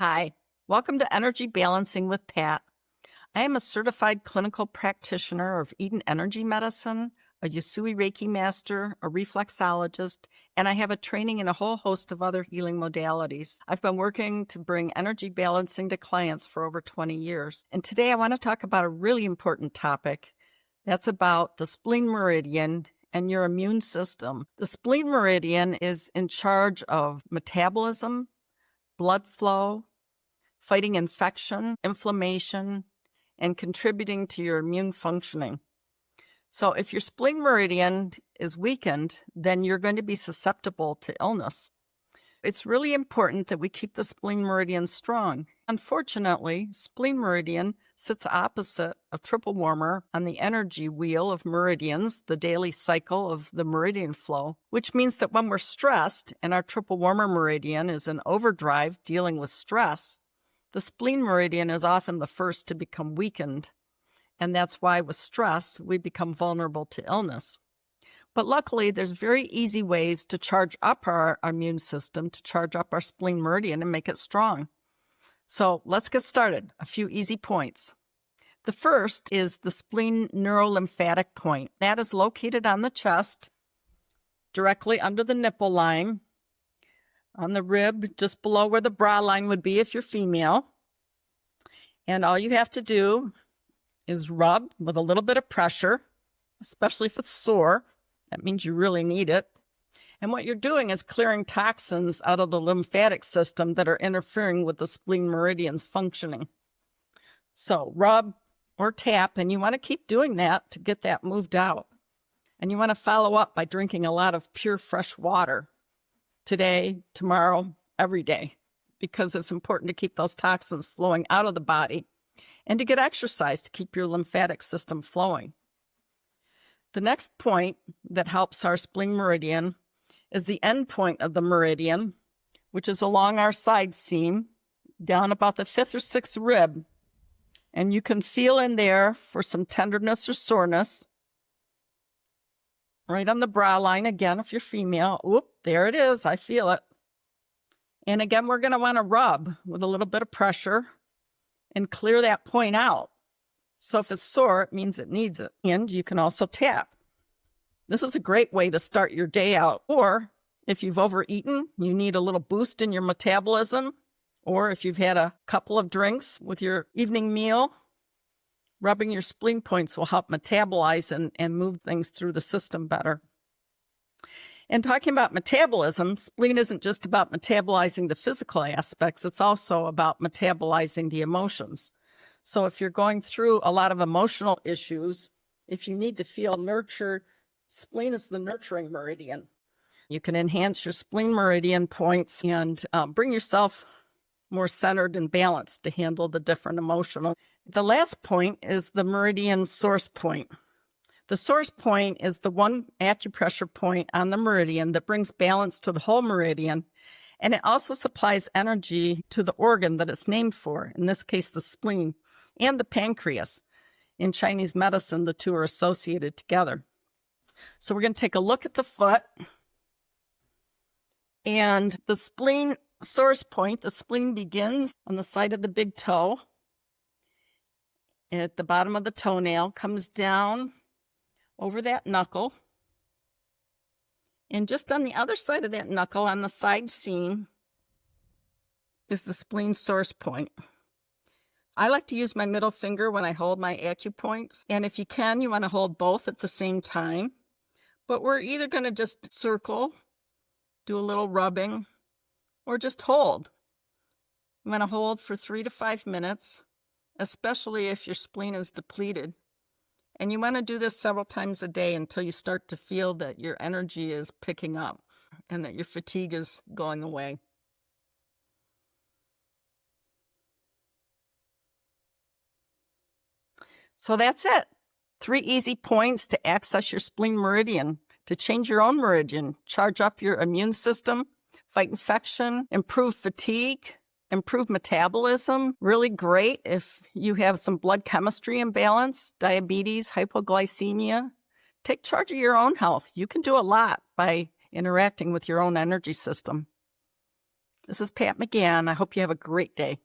Hi, welcome to Energy Balancing with Pat. I am a certified clinical practitioner of Eden Energy Medicine, a Usui Reiki master, a reflexologist, and I have a training in a whole host of other healing modalities. I've been working to bring energy balancing to clients for over 20 years. And today I want to talk about a really important topic. That's about the spleen meridian and your immune system. The spleen meridian is in charge of metabolism, blood flow, fighting infection, inflammation, and contributing to your immune functioning. So if your spleen meridian is weakened, then you're going to be susceptible to illness. It's really important that we keep the spleen meridian strong. Unfortunately, spleen meridian sits opposite a triple warmer on the energy wheel of meridians, the daily cycle of the meridian flow, which means that when we're stressed and our triple warmer meridian is in overdrive dealing with stress, the spleen meridian is often the first to become weakened, and that's why with stress, we become vulnerable to illness. But luckily, there's very easy ways to charge up our immune system, to charge up our spleen meridian and make it strong. So let's get started. A few easy points. The first is the spleen neurolymphatic point. That is located on the chest, directly under the nipple line, on the rib, just below where the bra line would be if you're female. And all you have to do is rub with a little bit of pressure, especially if it's sore. That means you really need it. And what you're doing is clearing toxins out of the lymphatic system that are interfering with the spleen meridian's functioning. So rub or tap, and you want to keep doing that to get that moved out. And you want to follow up by drinking a lot of pure fresh water today, tomorrow, every day, because it's important to keep those toxins flowing out of the body and to get exercise to keep your lymphatic system flowing. The next point that helps our spleen meridian is the end point of the meridian, which is along our side seam, down about the 5th or 6th rib. And you can feel in there for some tenderness or soreness. Right on the bra line, again, if you're female. Oop, there it is. I feel it. And again, we're going to want to rub with a little bit of pressure and clear that point out. So if it's sore, it means it needs it. And you can also tap. This is a great way to start your day out. Or if you've overeaten, you need a little boost in your metabolism. Or if you've had a couple of drinks with your evening meal, rubbing your spleen points will help metabolize and move things through the system better. And talking about metabolism, spleen isn't just about metabolizing the physical aspects, it's also about metabolizing the emotions. So if you're going through a lot of emotional issues, if you need to feel nurtured, spleen is the nurturing meridian. You can enhance your spleen meridian points and bring yourself more centered and balanced to handle the different emotional. The last point is the meridian source point. The source point is the one acupressure point on the meridian that brings balance to the whole meridian, and it also supplies energy to the organ that it's named for, in this case the spleen, and the pancreas. In Chinese medicine, the two are associated together. So we're going to take a look at the foot, and the spleen source point, the spleen begins on the side of the big toe, at the bottom of the toenail, comes down over that knuckle, and just on the other side of that knuckle, on the side seam, is the spleen source point. I like to use my middle finger when I hold my acupoints, and if you can, you want to hold both at the same time, but we're either going to just circle, do a little rubbing, or just hold. You want to hold for 3 to 5 minutes, especially if your spleen is depleted. And you want to do this several times a day until you start to feel that your energy is picking up and that your fatigue is going away. So that's it. 3 easy points to access your spleen meridian, to change your own meridian, charge up your immune system, fight infection, improve fatigue, improve metabolism. Really great if you have some blood chemistry imbalance, diabetes, hypoglycemia. Take charge of your own health. You can do a lot by interacting with your own energy system. This is Pat McGann. I hope you have a great day.